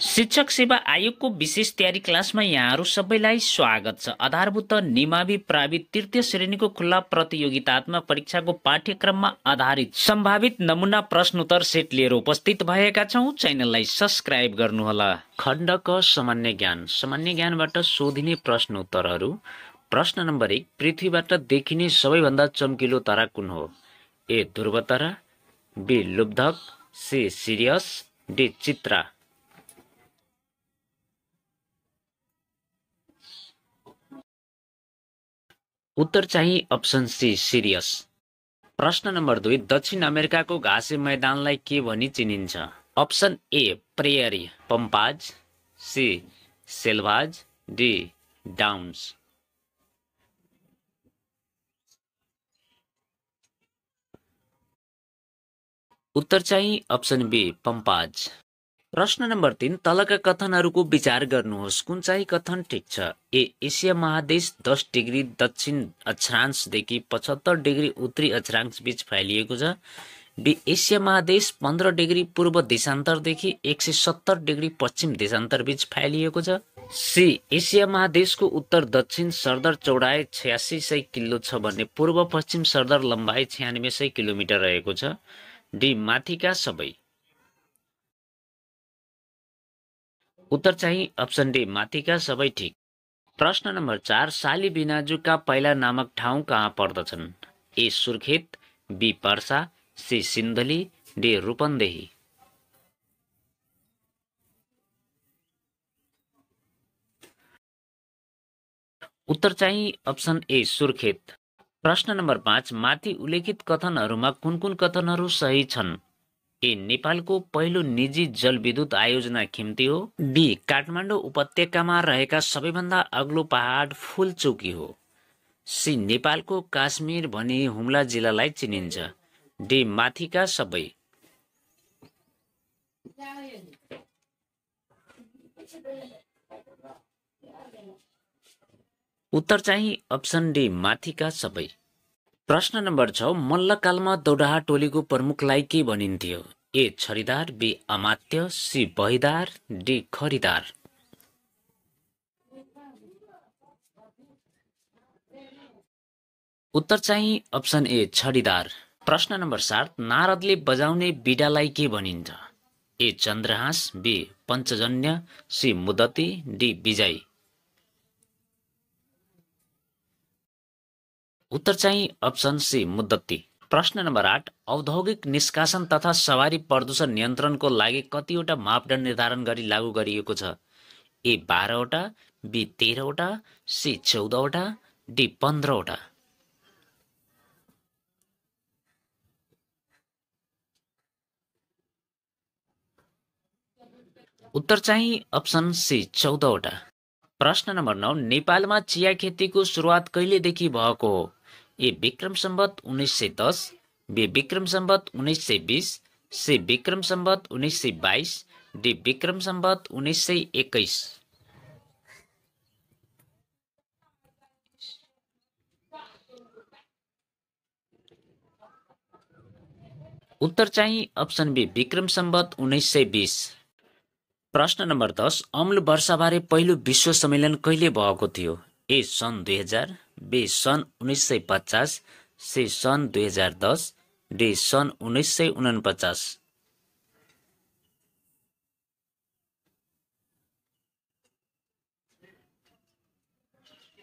शिक्षक सेवा आयोगको विशेष तयारी क्लासमा यहाँहरू सबैलाई स्वागत छ। आधारभूत निमावि प्रावित तृतीय श्रेणीको खुल्ला प्रतियोगितात्मक परीक्षाको पाठ्यक्रममा आधारित सम्भावित नमुना प्रश्नोत्तर सेट लिएर उपस्थित भएका छौँ। च्यानललाई सब्स्क्राइब गर्नुहोला। खण्ड क सामान्य ज्ञान। सामान्य ज्ञानबाट सोधिने प्रश्नोत्तरहरू। प्रश्न नम्बर 1, पृथ्वीबाट देखिने सबैभन्दा चम्किलो तारा कुन हो? ए ध्रुव तारा, B Lubdhak, C Sirius, D Chitra. उत्तर चाहिँ अप्सन सी सिरियस। प्रश्न नम्बर 2, दक्षिण अमेरिकाको घाँसे मैदानलाई के भनी चिनिन्छ? Option A prairie pampas, C selvas, D downs. उत्तर चाहिँ अप्सन बी पम्पाज। प्रश्न नम्बर 3, तलका कथनहरूको विचार गर्नुहोस्। कुन चाहिँ कथन ठिक छ? ए एसिया महादेश 10 डिग्री दक्षिण अक्षांशदेखि 75 डिग्री उत्तरी अक्षांश बीच फैलिएको छ। बी एसिया महादेश 15 डिग्री पूर्व देशान्तरदेखि 170 डिग्री पश्चिम देशान्तर बीच फैलिएको छ। सी एसिया महादेशको उत्तर दक्षिण सरदर चौडाइ 8600 किलो छ भने पूर्व पश्चिम सरदर लम्बाइ 9600 किलोमिटर रहेको छ। डी माथिका सबै। उत्तर चाहिँ अप्सन डी माथिका सबै ठिक। प्रश्न नम्बर 4, साली बिनाजुका पहिला नामक ठाउँ कहाँ पर्दछन्? A Surkhet, B Parsa, C Sindhuli, D Rupandehi. उत्तर चाहिँ अप्सन ए सुर्खेत। प्रश्न नम्बर 5, माथि उल्लेखित कथनहरूमा कुन कुन कथनहरू सही छन्? ए नेपालको पहिलो निजी जलविद्युत आयोजना खिम्ती हो, बी काठमाडौँ उपत्यकामा रहेका सबैभन्दा अग्लो पहाड फुलचौकी हो, सी नेपालको काश्मीर भनी हुम्ला जिल्लालाई चिनिन्छ, डी माथिका सबै। उत्तर चाहिँ अप्सन डी माथिका सबै। प्रश्न नम्बर 6, मल्लकालमा दौडाहा टोलीको प्रमुखलाई के भनिन्थ्यो? ए छरिदार, be Amatya, C Bahidar, D खरिदार। उत्तर चाहिँ अप्सन ए छरिदार। प्रश्न नम्बर 7, नारदले बजाउने बिडालाई के भनिन्छ? ए चन्द्रहाँस, बी पञ्चजन्य, सी मुदती, डी विजय। उत्तर चाहिँ अप्सन सी मुद्दती। प्रश्न नम्बर 8, औद्योगिक निष्कासन तथा सवारी प्रदूषण नियन्त्रणको लागि कतिवटा मापदण्ड निर्धारण गरी लागू गरिएको छ? ए 12वटा, बी 13वटा, सी 14वटा, डी 15वटा। उत्तर चाहिँ अप्सन सी 14वटा। प्रश्न नम्बर 9, नेपालमा चिया खेतीको सुरुवात कहिलेदेखि भएको हो? A Vikram Samvat 1910, B Vikram Samvat 1920, C Vikram Samvat 1922, D Vikram Samvat 1921। उत्तर चाहिँ अप्सन बी विक्रम सम्वत 1920। प्रश्न नम्बर 10, अम्ल वर्षाबारे पहिलो विश्व सम्मेलन कहिले भएको थियो? ए सन् 2000, बी सन् 1950, सी सन् 2010, डी सन् 1949।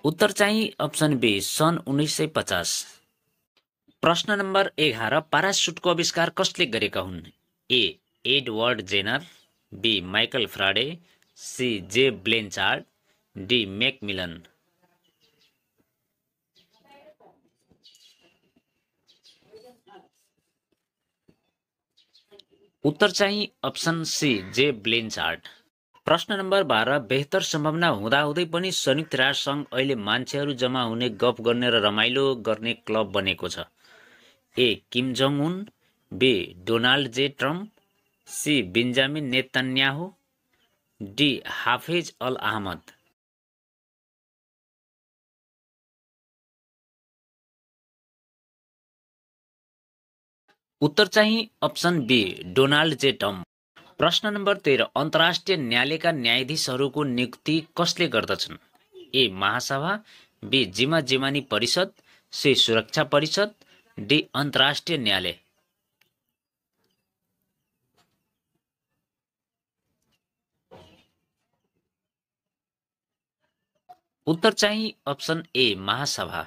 उत्तर चाहिँ अप्सन बी सन् 1950। प्रश्न नम्बर 11, प्यारासुटको आविष्कार कसले गरेका हुन्? A Edward Jenner, B Michael Faraday, C J Blanchard, D Macmillan. उत्तर चाहिँ अप्सन सी जे ब्लेन्चार्ड। प्रश्न नम्बर 12, बेहतर सम्भावना हुँदाहुँदै पनि संयुक्त राष्ट्र सङ्घ अहिले मान्छेहरू जम्मा हुने गफ गर्ने र रमाइलो गर्ने क्लब बनेको छ? A Kim Jong Un, B Donald J Trump, C Benjamin Netanyahu, D Hafiz al Ahmad. उत्तर चाहिँ option B Donald J Trump. प्रश्न नम्बर 13 अन्तर्राष्ट्रिय न्यायालयका न्यायाधीशहरूको नियुक्ति कसले गर्दछन्? ए महासभा, बी जिम्मा परिषद, सी सुरक्षा परिषद, डी अन्तर्राष्ट्रिय न्यायालय। उत्तर चाहिँ अप्सन ए महासभा।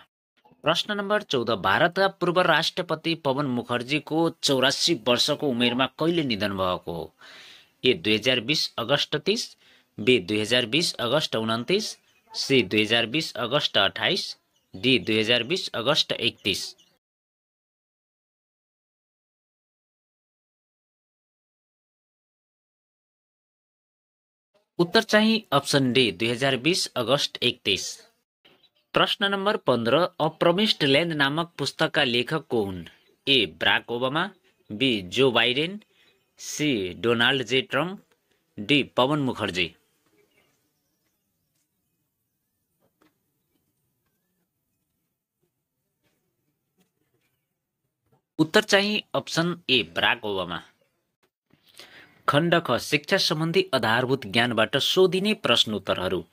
प्रश्न नम्बर 14 भारतका पूर्व राष्ट्रपति पवन मुखर्जीको 84 वर्षको उमेरमा कहिले निधन भएको हो? ए 2020 अगस्त 30, बी 2020 अगस्त 29, सी 2020 अगस्त 28, डी 2020 अगस्त 31। उत्तर चाहिँ अप्सन डी 2020 अगस्त 31। प्रश्न नम्बर 15 अ प्रमिस्ड ल्यान्ड नामक पुस्तकका लेखक को हुन्? A Barack Obama, B Joe Biden, C Donald J Trump, D Pawan Mukherjee. उत्तर चाहिँ अप्सन ए ब्राक ओबामा। खण्ड ख शिक्षा सम्बन्धी आधारभूत ज्ञानबाट सोधिने प्रश्न उत्तरहरू।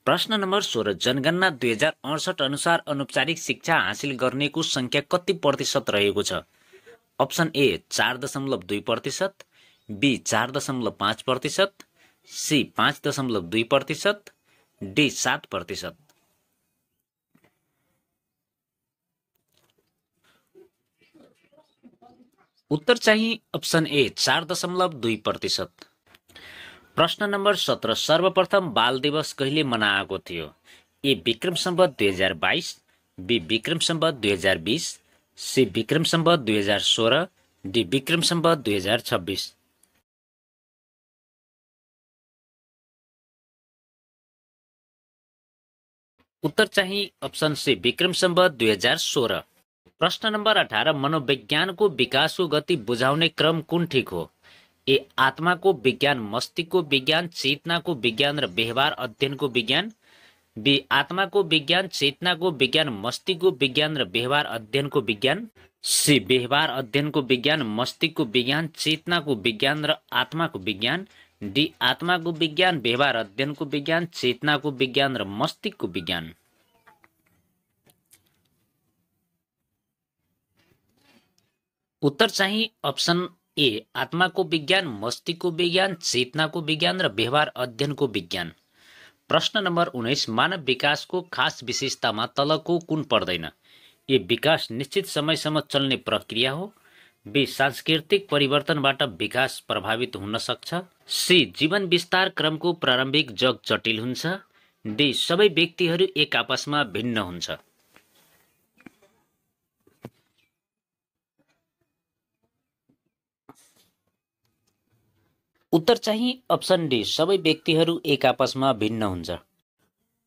प्रश्न नम्बर 16 जनगणना 2068 अनुसार औपचारिक शिक्षा हासिल गर्नेको संख्या कति प्रतिशत रहेको छ? Option A 4.2%, B 4.5%, C 5.2%, D 7%। उत्तर चाहिँ अप्सन ए 4.2%। प्रश्न नम्बर 17 सर्वप्रथम बाल दिवस कहिले मनाएको थियो? A Vikram Samvat 2022, B Vikram Samvat 2020, C Vikram Samvat 2016, D Vikram Samvat 2026। उत्तर चाहिँ अप्सन सी विक्रम सम्वत 2016। प्रश्न नम्बर 18 मनोविज्ञानको विकासको गति बुझाउने क्रम कुन ठिक हो? ए आत्माको विज्ञान, मस्तिष्कको विज्ञान, चेतनाको विज्ञान र व्यवहार अध्ययनको विज्ञान, बी आत्माको विज्ञान, चेतनाको विज्ञान, मस्तिष्कको विज्ञान र व्यवहार अध्ययनको विज्ञान, सी व्यवहार अध्ययनको विज्ञान, मस्तिष्कको विज्ञान, चेतनाको विज्ञान र आत्माको विज्ञान, डी आत्माको विज्ञान, व्यवहार अध्ययनको विज्ञान, चेतनाको विज्ञान र मस्तिष्कको विज्ञान। उत्तर चाहिँ अप्सन ए आत्माको विज्ञान, मस्तिष्कको विज्ञान, चेतनाको विज्ञान र व्यवहार अध्ययनको विज्ञान। प्रश्न नम्बर 19 मानव विकासको खास विशेषतामा तलको कुन पर्दैन? ए विकास निश्चित समयसम्म चल्ने प्रक्रिया हो, बी सांस्कृतिक परिवर्तनबाट विकास प्रभावित हुन सक्छ, सी जीवन विस्तार क्रमको प्रारम्भिक जग जटिल हुन्छ, डी सबै व्यक्तिहरू एक आपसमा भिन्न हुन्छ। उत्तर चाहिँ अप्सन डी सबै व्यक्तिहरू एक आपसमा भिन्न हुन्छ।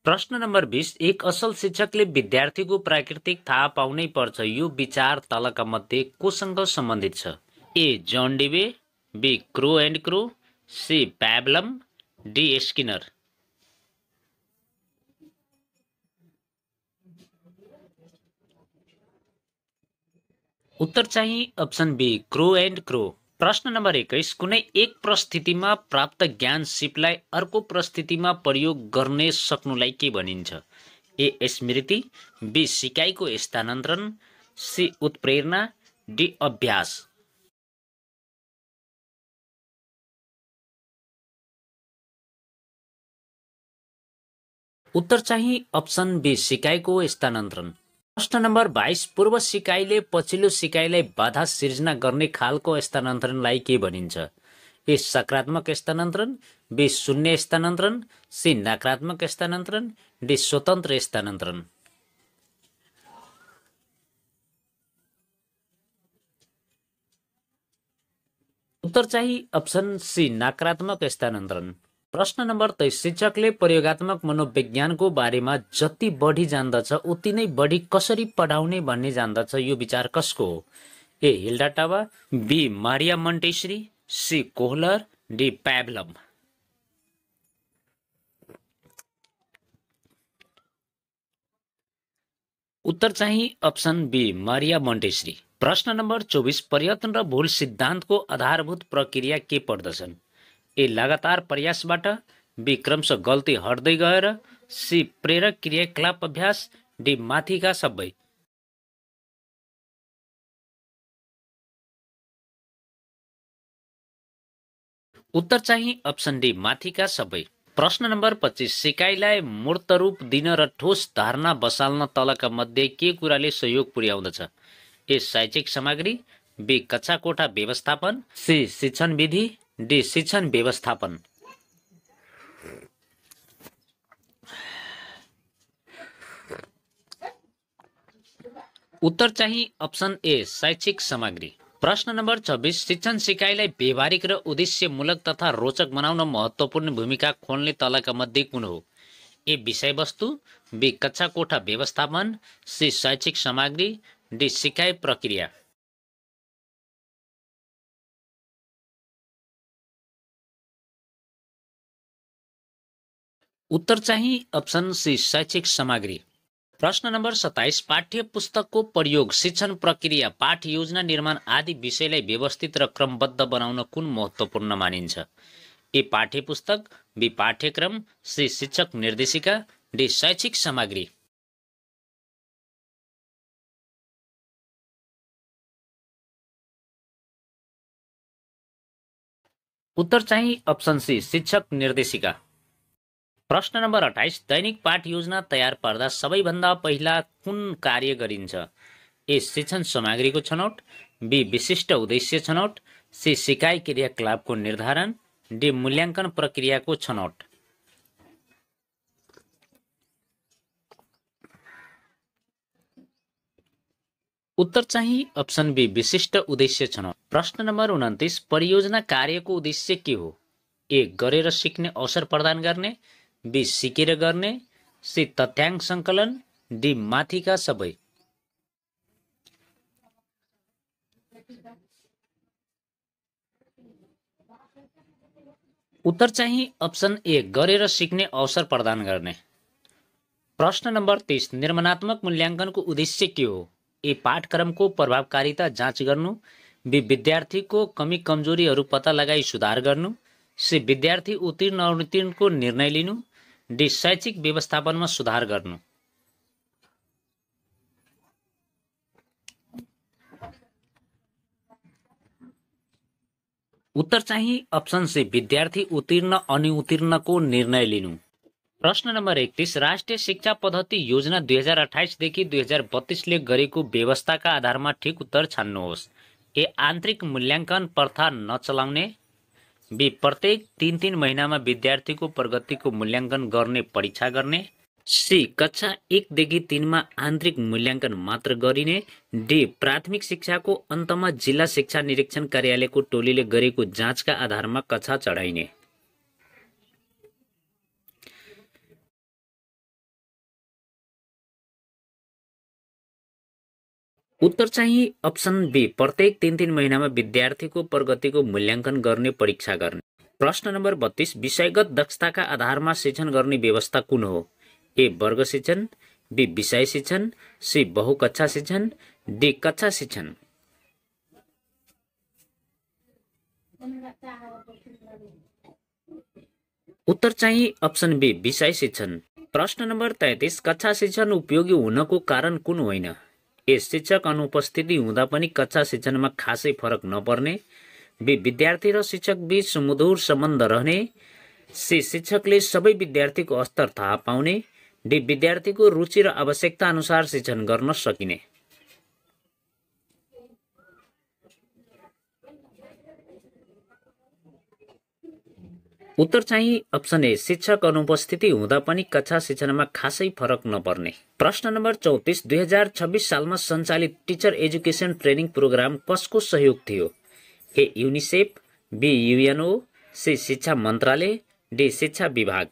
प्रश्न नम्बर 20 एक असल शिक्षकले विद्यार्थीको प्राकृतिक थाहा पाउनै पर्छ यो विचार तलका मध्ये कोसँग सम्बन्धित छ? ए जन डिवे, बी क्रो एन्ड क्रो, सी प्याब्लम, डी स्किनर। उत्तर चाहिँ अप्सन बी क्रो एन्ड क्रो। प्रश्न नम्बर 21 कुनै एक परिस्थितिमा प्राप्त ज्ञान सिपलाई अर्को परिस्थितिमा प्रयोग गर्ने सक्नुलाई के भनिन्छ? ए स्मृति, बी सिकाइको स्थानान्तरण, सी उत्प्रेरणा, डी अभ्यास। उत्तर चाहिँ अप्सन बी सिकाइको स्थानान्तरण। प्रश्न नम्बर 22 पूर्व सिकाइले पछिल्लो सिकाइलाई बाधा सिर्जना गर्ने खालको स्थानान्तरणलाई के भनिन्छ? ए सकारात्मक स्थानान्तरण, बी शून्य स्थानान्तरण, सी नकारात्मक स्थानान्तरण, डी स्वतन्त्र स्थानान्तरण। उत्तर चाहिँ अप्सन सी नकारात्मक स्थानान्तरण। प्रश्न नम्बर 23 शिक्षकले प्रयोगात्मक मनोविज्ञानको बारेमा जति बढी जान्दछ उति नै बढी कसरी पढाउने भन्ने जान्दछ यो विचार कसको हो? A Hilda Taba, B Maria Montessori, C Kohler, D प्याब्लम। उत्तर चाहिँ अप्सन बी मारिया मन्टेसरी। प्रश्न नम्बर 24 प्रयत्न र भूल सिद्धान्तको आधारभूत प्रक्रिया के पर्दछन्? ए लगातार प्रयासबाट, बी क्रमशः गल्ती हट्दै गएर, सी प्रेरक क्रियाकलाप अभ्यास, डी माथिका सबै। उत्तर चाहिँ अप्सन डी माथिका सबै। प्रश्न नम्बर 25, सिकाइलाई मूर्त रूप दिन र ठोस धारणा बसाल्न तलका मध्ये के कुराले सहयोग पुर्याउँदछ? ए शैक्षिक सामग्री, बी कक्षा कोठा व्यवस्थापन, सी शिक्षण विधि, डी शिक्षण व्यवस्थापन। उत्तर चाहिँ अप्सन ए शैक्षिक सामग्री। प्रश्न नम्बर 26, शिक्षण सिकाइलाई व्यवहारिक र उद्देश्यमूलक तथा रोचक बनाउन महत्त्वपूर्ण भूमिका खोल्ने तलका मध्ये कुन हो? ए विषयवस्तु, बी कक्षा कोठा व्यवस्थापन, सी शैक्षिक सामग्री, डी सिकाइ प्रक्रिया। उत्तर चाहिँ अप्सन सी शैक्षिक सामग्री। प्रश्न नम्बर 27, पाठ्य पुस्तकको प्रयोग, शिक्षण प्रक्रिया, पाठ योजना निर्माण आदि विषयलाई व्यवस्थित र क्रमबद्ध बनाउन कुन महत्त्वपूर्ण मानिन्छ? ए पाठ्य पुस्तक, बी पाठ्यक्रम, सी शिक्षक निर्देशिका, डी शैक्षिक सामग्री। उत्तर चाहिँ अप्सन सी शिक्षक निर्देशिका। प्रश्न नम्बर 28, दैनिक पाठ योजना तयार पार्दा सबैभन्दा पहिला कुन कार्य गरिन्छ? ए शिक्षण सामग्रीको छनौट, बी विशिष्ट उद्देश्य छनौट, सी सिकाइ क्रियाकलापको निर्धारण, डी मूल्याङ्कन प्रक्रियाको छनौट। उत्तर चाहिँ अप्सन बी विशिष्ट उद्देश्य छनौट। प्रश्न नम्बर 29, परियोजना कार्यको उद्देश्य के हो? ए गरेर सिक्ने अवसर प्रदान गर्ने, बी सिकेर गर्ने, सी तथ्याङ्क सङ्कलन, डी माथिका सबै। उत्तर चाहिँ अप्सन ए गरेर सिक्ने अवसर प्रदान गर्ने। प्रश्न नम्बर 30, निर्माणात्मक मूल्याङ्कनको उद्देश्य के हो? ए पाठक्रमको प्रभावकारिता जाँच गर्नु, बी विद्यार्थीको कमी कमजोरीहरू पत्ता लगाई सुधार गर्नु, सी विद्यार्थी उत्तीर्ण अनुत्तीर्णको निर्णय लिनु, डी शैक्षिक व्यवस्थापनमा सुधार गर्नु। उत्तर चाहिँ अप्सन सी विद्यार्थी उत्तीर्ण अनुत्तीर्णको निर्णय लिनु। प्रश्न नम्बर 31, राष्ट्रिय शिक्षा पद्धति योजना 2028 देखि 2032 ले गरेको व्यवस्थाका आधारमा ठिक उत्तर छान्नुहोस्। ए आन्तरिक मूल्याङ्कन प्रथा नचलाउने, बी प्रत्येक 3 महिनामा विद्यार्थीको प्रगतिको मूल्याङ्कन गर्ने परीक्षा गर्ने, सी कक्षा 1 देखि 3 मा आन्तरिक मूल्याङ्कन मात्र गरिने, डी प्राथमिक शिक्षाको अन्तमा जिल्ला शिक्षा निरीक्षण कार्यालयको टोलीले गरेको जाँचका आधारमा कक्षा चढाइने। उत्तर चाहिँ अप्सन बी प्रत्येक 3 महिनामा विद्यार्थीको प्रगतिको मूल्याङ्कन गर्ने परीक्षा गर्ने। प्रश्न नम्बर 32, विषयगत दक्षताका आधारमा शिक्षण गर्ने व्यवस्था कुन हो? ए वर्ग शिक्षण, बी विषय शिक्षण, सी बहुकक्षा शिक्षण, डी कक्षा शिक्षण। उत्तर चाहिँ अप्सन बी विषय शिक्षण। प्रश्न नम्बर 33, कक्षा शिक्षण उपयोगी हुनको कारण कुन होइन? ए शिक्षक अनुपस्थिति हुँदा पनि कक्षा शिक्षणमा खासै फरक नपर्ने, बी विद्यार्थी र शिक्षक बीच सुमधुर सम्बन्ध रहने, सी शिक्षकले सबै विद्यार्थीको स्तर थाहा पाउने, डी विद्यार्थीको रुचि र आवश्यकता अनुसार शिक्षण गर्न सकिने। उत्तर चाहिँ अप्सन ए शिक्षक अनुपस्थिति हुँदा पनि कक्षा शिक्षणमा खासै फरक नपर्ने। प्रश्न नम्बर 34, 2026 सालमा सञ्चालित टिचर एजुकेसन ट्रेनिङ प्रोग्राम कसको सहयोग थियो? ए युनिसेफ, बी युएनओ, सी शिक्षा मन्त्रालय, डी शिक्षा विभाग।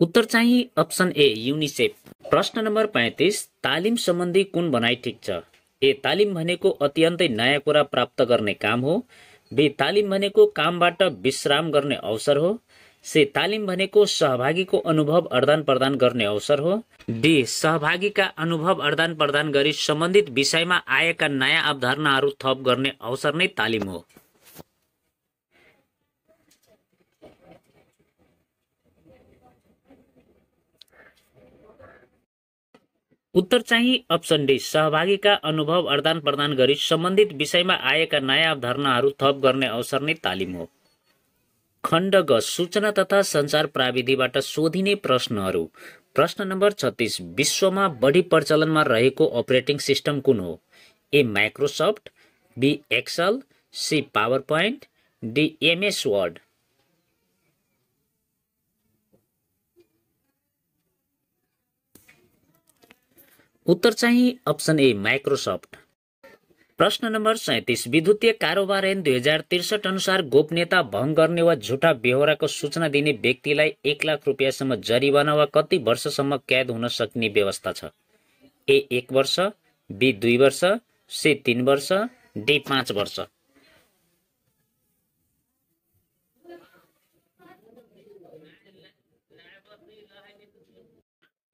उत्तर चाहिँ अप्सन ए युनिसेफ। प्रश्न नम्बर 35, तालिम सम्बन्धी कुन भनाइ ठिक छ? ए तालिम भनेको अत्यन्तै नयाँ कुरा प्राप्त गर्ने काम हो, बी तालिम भनेको कामबाट विश्राम गर्ने अवसर हो, सी तालिम भनेको सहभागीको अनुभव आदान प्रदान गर्ने अवसर हो। डी सहभागीका अनुभव आदान प्रदान गरी सम्बन्धित विषयमा आएका नयाँ अवधारणाहरू थप गर्ने अवसर नै तालिम हो। उत्तर चाहिँ अप्सन डी सहभागीका अनुभव आदान प्रदान गरी सम्बन्धित विषयमा आएका नयाँ अवधारणाहरू थप गर्ने अवसर नै तालिम हो। खण्ड ग सूचना तथा सञ्चार प्रविधिबाट सोधिने प्रश्नहरू। प्रश्न नम्बर 36 विश्वमा बढी प्रचलनमा रहेको अपरेटिङ सिस्टम कुन हो? A Microsoft, B Excel, C PowerPoint, D MS Word. उत्तर चाहिँ अप्सन ए माइक्रोसफ्ट। प्रश्न नम्बर 37 विद्युतीय कारोबार ऐन 2063 अनुसार गोपनीयता भङ्ग गर्ने वा झुटा बेहोराको सूचना दिने व्यक्तिलाई 1 लाख रुपियाँसम्म जरिवाना वा कति वर्षसम्म कैद हुन सक्ने व्यवस्था छ? ए 1 वर्ष, बी 2 वर्ष, सी 3 वर्ष, डी 5 वर्ष।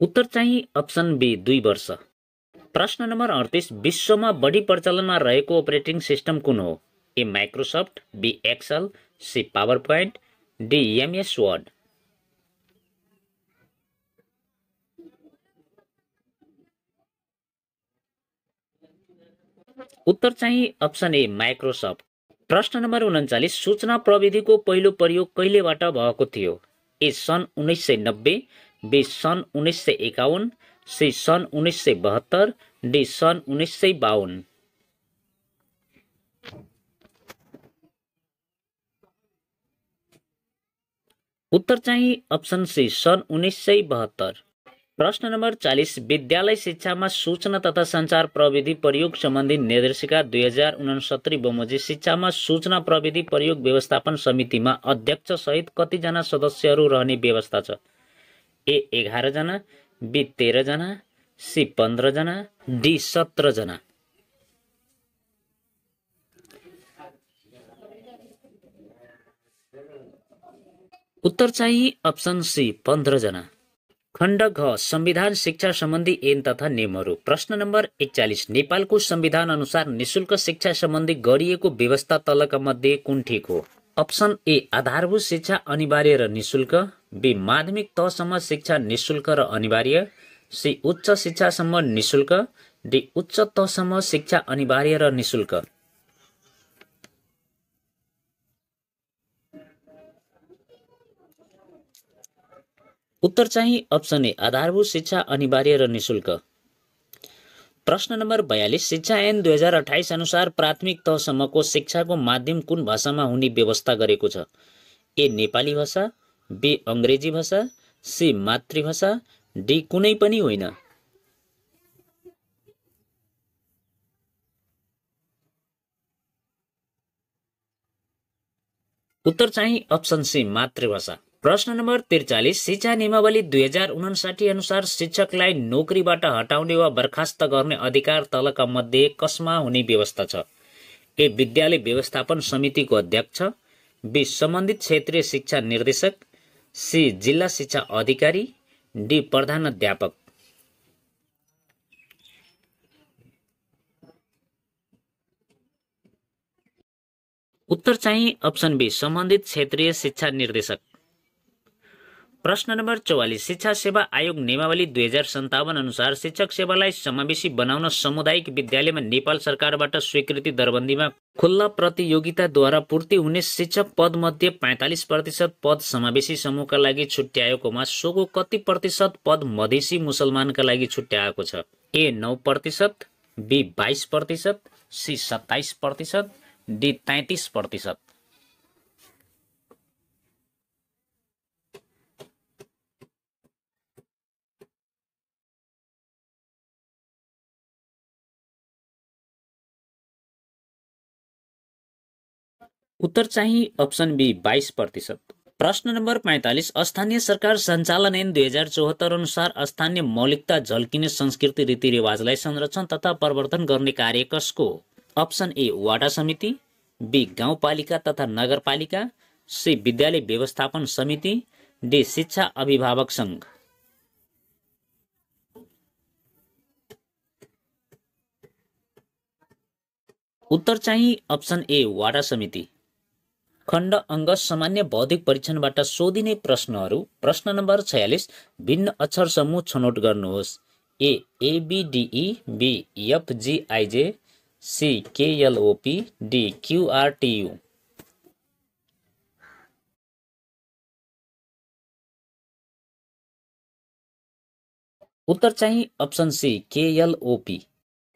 उत्तर चाहिँ अप्सन बी 2 वर्ष। प्रश्न नम्बर 38 विश्वमा बढी प्रचलनमा रहेको अपरेटिङ सिस्टम कुन हो? A Microsoft, B Excel, C PowerPoint, D MS Word. उत्तर चाहिँ अप्सन ए माइक्रोसफ्ट। प्रश्न नम्बर 39 सूचना प्रविधिको पहिलो प्रयोग कहिलेबाट भएको थियो? ए सन् 1990, बी सन् 1951, सी सन् 1972, डी सन् 1952। उत्तर चाहिँ अप्सन सी सन् 1972। प्रश्न नम्बर 40 विद्यालय शिक्षामा सूचना तथा सञ्चार प्रविधि प्रयोग सम्बन्धी निर्देशिका 2069 बमोजिम शिक्षामा सूचना प्रविधि प्रयोग व्यवस्थापन समितिमा अध्यक्ष सहित कतिजना सदस्यहरू रहने व्यवस्था छ? ए 11 जना, बी 13 जना, सी 15 जना, डी 17 जना। उत्तर चाहिँ अप्सन सी 15 जना। खण्ड घ संविधान शिक्षा सम्बन्धी ऐन तथा नियमहरू। प्रश्न नम्बर 41 नेपालको संविधान अनुसार निशुल्क शिक्षा सम्बन्धी गरिएको व्यवस्था तलका मध्ये कुन ठिक हो? अप्सन ए आधारभूत शिक्षा अनिवार्य र निशुल्क, बी माध्यमिक तहसम्म शिक्षा निशुल्क र अनिवार्य, सी उच्च शिक्षासम्म निशुल्क, डी उच्च तहसम्म शिक्षा अनिवार्य र निशुल्क। उत्तर चाहिँ अप्सन ए आधारभूत शिक्षा अनिवार्य र निशुल्क। प्रश्न नम्बर 42 शिक्षा ऐन 2028 अनुसार प्राथमिक तहसम्मको शिक्षाको माध्यम कुन भाषामा हुने व्यवस्था गरेको छ? ए नेपाली भाषा, बी अङ्ग्रेजी भाषा, सी मातृभाषा, डी कुनै पनि होइन। उत्तर चाहिँ अप्सन सी मातृभाषा। प्रश्न नम्बर 43 शिक्षा नियमावली 2059 अनुसार शिक्षकलाई नोकरीबाट हटाउने वा बर्खास्त गर्ने अधिकार तलका मध्ये कसमा हुने व्यवस्था छ? ए विद्यालय व्यवस्थापन समितिको अध्यक्ष, बी सम्बन्धित क्षेत्रीय शिक्षा निर्देशक, सी जिल्ला शिक्षा अधिकारी, डी प्रधानाध्यापक। उत्तर चाहिँ अप्सन बी सम्बन्धित क्षेत्रीय शिक्षा निर्देशक। प्रश्न नम्बर 44 शिक्षा सेवा आयोग नियमावली 2057 अनुसार शिक्षक सेवालाई समावेशी बनाउन सामुदायिक विद्यालयमा नेपाल सरकारबाट स्वीकृति दरबन्दीमा खुल्ला प्रतियोगिताद्वारा पूर्ति हुने शिक्षक पद मध्ये 45% पद समावेशी समूहका लागि छुट्याएकोमा सोको कति प्रतिशत पद मधेसी मुसलमानका लागि छुट्याएको छ? ए 9%, बी 22%, सी 27%, डी 33%। उत्तर चाहिँ अप्सन बी 22%। प्रश्न नम्बर 45 स्थानीय सरकार सञ्चालन ऐन 2074 अनुसार स्थानीय मौलिकता झल्किने संस्कृति रीतिरिवाजलाई संरक्षण तथा प्रवर्धन गर्ने कार्य कसको हो? अप्सन ए वडा समिति, बी गाउँपालिका तथा नगरपालिका, सी विद्यालय व्यवस्थापन समिति, डी शिक्षा अभिभावक संघ। उत्तर चाहिँ अप्सन ए वाडा समिति। खण्ड अङ्ग सामान्य बौद्धिक परीक्षणबाट सोधिने प्रश्नहरू। प्रश्न नम्बर 46, भिन्न अक्षर समूह छनौट गर्नुहोस्। ए एबीडीई, बी एफजीआईजे, सी केएलओपी, डी क्यूआरटीयू। उत्तर चाहिँ अप्सन सी केएलओपी।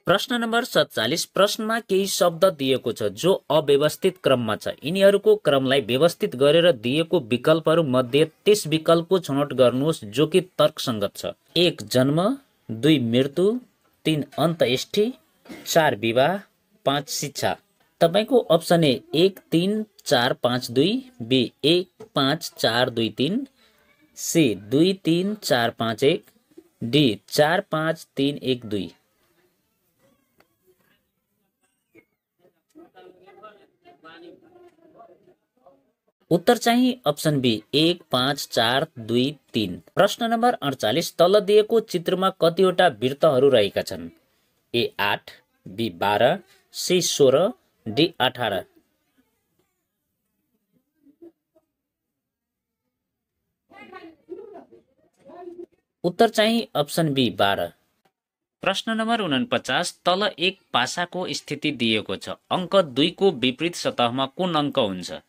प्रश्न नम्बर 47, प्रश्नमा केही शब्द दिएको छ जो अव्यवस्थित क्रममा छ। यिनीहरूको क्रमलाई व्यवस्थित गरेर दिएको विकल्पहरू मध्ये त्यस विकल्पको छनौट गर्नुहोस् जो कि तर्कसङ्गत छ। 1 जन्म, 2 मृत्यु, 3 अन्त्येष्टि, 4 विवाह, 5 शिक्षा। तपाईको option A 1 3 4 5 2, B 1 5 4 2 3, C 2 3 4 5 1, D 4 5 3 1 2। उत्तर चाहिँ अप्सन बी 1 5 4 2 3। प्रश्न नम्बर 48, तल दिएको चित्रमा कतिवटा वृत्तहरू रहेका छन्? ए 8, बी 12, सी 16, डी 18। उत्तर चाहिँ अप्सन बी 12। प्रश्न नम्बर 49, तल एक पासाको स्थिति दिएको छ। अङ्क 2 को विपरीत सतहमा कुन अङ्क हुन्छ?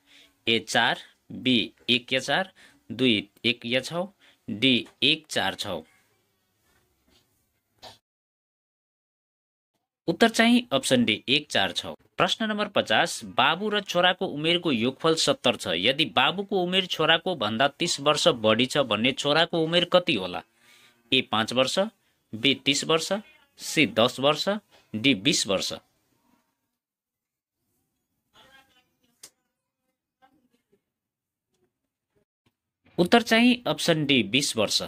ए 4, बी 1 या 4, 2 1 या 6, डी 1 4 6। उत्तर चाहिँ अप्सन डी 1 4 6। प्रश्न नम्बर 50, बाबु र छोराको उमेरको योगफल 70 छ। यदि बाबुको उमेर छोराको भन्दा 30 वर्ष बढी छ भने छोराको उमेर कति होला? ए 5 वर्ष, बी 30 वर्ष, सी 10 वर्ष, डी 20 वर्ष। उत्तर चाहिँ अप्सन डी 20 वर्ष।